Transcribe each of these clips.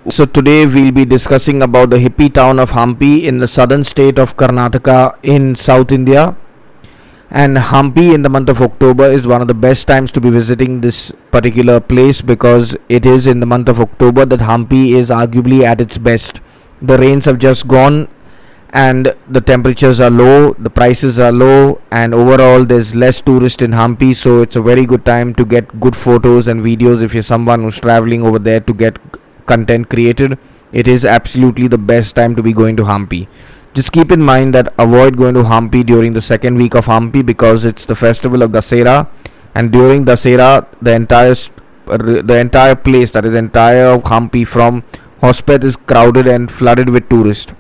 So today we'll be discussing about the hippie town of Hampi in the southern state of Karnataka in South India. And Hampi in the month of October is one of the best times to be visiting this particular place because it is in the month of October that Hampi is arguably at its best. The rains have just gone and the temperatures are low, the prices are low, and overall there's less tourists in Hampi, so it's a very good time to get good photos and videos if you're someone who's traveling over there to get content created. It is absolutely the best time to be going to Hampi. Just keep in mind that avoid going to Hampi during the second week of Hampi because it's the festival of Dasera, and during Dasera the entire place, that is entire Hampi from Hospet, is crowded and flooded with tourists,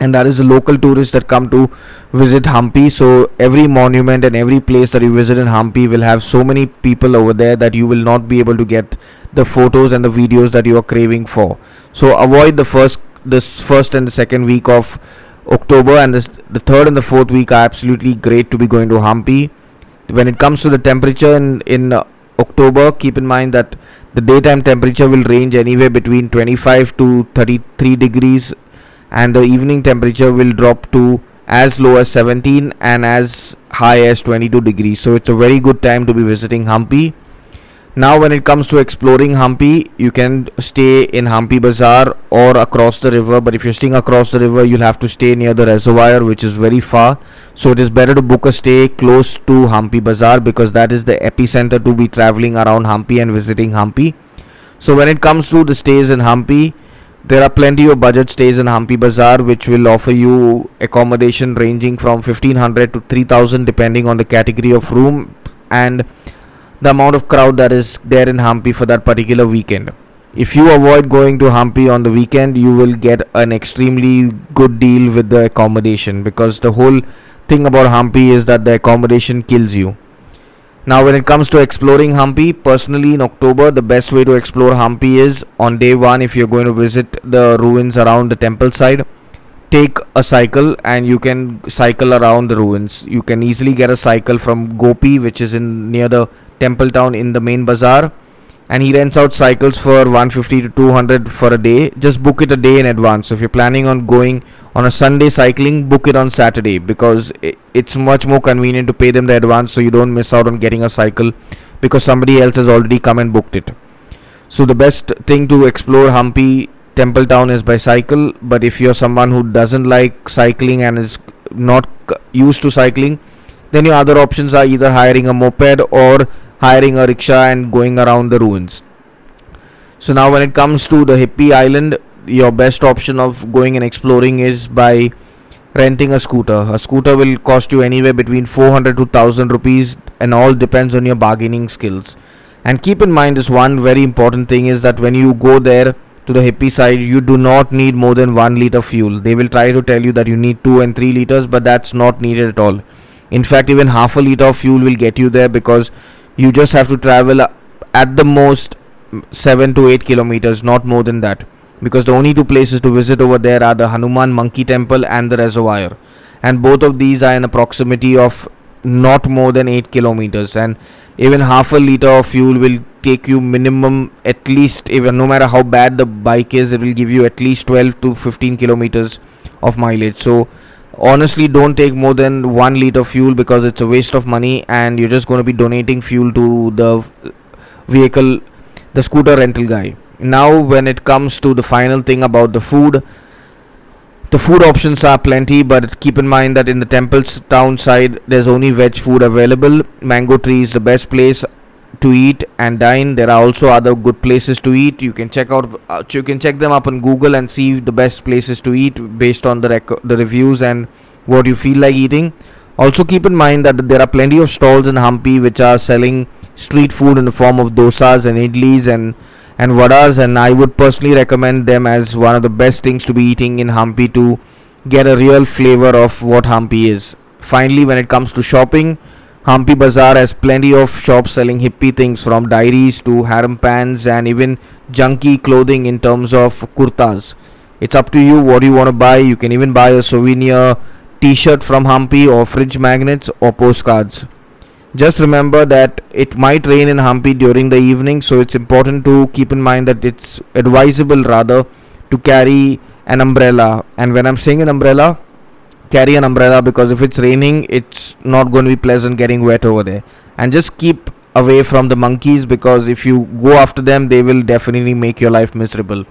and that is the local tourists that come to visit Hampi. So every monument and every place that you visit in Hampi will have so many people over there that you will not be able to get the photos and the videos that you are craving for. So avoid this first and the second week of October, and the third and the fourth week are absolutely great to be going to Hampi. When it comes to the temperature in October, keep in mind that the daytime temperature will range anywhere between 25 to 33 degrees, and the evening temperature will drop to as low as 17 and as high as 22 degrees. So it's a very good time to be visiting Hampi. Now when it comes to exploring Hampi, you can stay in Hampi Bazaar or across the river, but if you're staying across the river you'll have to stay near the reservoir, which is very far. So it is better to book a stay close to Hampi Bazaar because that is the epicenter to be traveling around Hampi and visiting Hampi. So when it comes to the stays in Hampi, there are plenty of budget stays in Hampi Bazaar which will offer you accommodation ranging from 1500 to 3000 depending on the category of room and the amount of crowd that is there in Hampi for that particular weekend. If you avoid going to Hampi on the weekend, you will get an extremely good deal with the accommodation because the whole thing about Hampi is that the accommodation kills you. Now when it comes to exploring Hampi, personally in October the best way to explore Hampi is on day 1. If you're going to visit the ruins around the temple side, take a cycle and you can cycle around the ruins. You can easily get a cycle from Gopi, which is in near the temple town in the main bazaar, and he rents out cycles for 150 to 200 for a day. Just book it a day in advance. So if you're planning on going on a Sunday cycling, book it on Saturday because it's much more convenient to pay them the advance so you don't miss out on getting a cycle because somebody else has already come and booked it. So the best thing to explore Hampi temple town is by cycle, but if you're someone who doesn't like cycling and is not used to cycling, then your other options are either hiring a moped or hiring a rickshaw and going around the ruins. So now when it comes to the hippie island, your best option of going and exploring is by renting a scooter. A scooter will cost you anywhere between 400 to 1000 rupees, and all depends on your bargaining skills. And keep in mind this one very important thing is that when you go there to the hippie side, you do not need more than 1 liter fuel. They will try to tell you that you need 2 and 3 liters, but that's not needed at all. In fact, even half a liter of fuel will get you there because you just have to travel at the most 7 to 8 kilometers, not more than that, because the only two places to visit over there are the Hanuman Monkey Temple and the reservoir, and both of these are in a proximity of not more than 8 kilometers, and even half a liter of fuel will take you minimum, at least, even no matter how bad the bike is, it will give you at least 12 to 15 kilometers of mileage. So honestly, don't take more than 1 liter fuel because it's a waste of money and you're just going to be donating fuel to the vehicle, the scooter rental guy. Now when it comes to the final thing about the food options are plenty, but keep in mind that in the temple's town side there's only veg food available. Mango Tree is the best place to eat and dine. There are also other good places to eat. You can check them up on Google and see the best places to eat based on the reviews and what you feel like eating. Also keep in mind that there are plenty of stalls in Hampi which are selling street food in the form of dosas and idlis and vadas, and I would personally recommend them as one of the best things to be eating in Hampi to get a real flavor of what Hampi is. Finally, when it comes to shopping, Hampi Bazaar has plenty of shops selling hippie things from diaries to harem pants and even junky clothing in terms of kurtas. It's up to you what you want to buy. You can even buy a souvenir t-shirt from Hampi or fridge magnets or postcards. Just remember that it might rain in Hampi during the evening, so it's important to keep in mind that it's advisable rather to carry an umbrella. And when I'm saying an umbrella, carry an umbrella, because if it's raining, it's not going to be pleasant getting wet over there. And just keep away from the monkeys, because if you go after them, they will definitely make your life miserable.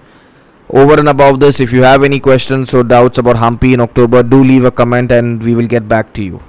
Over and above this, if you have any questions or doubts about Hampi in October, do leave a comment and we will get back to you.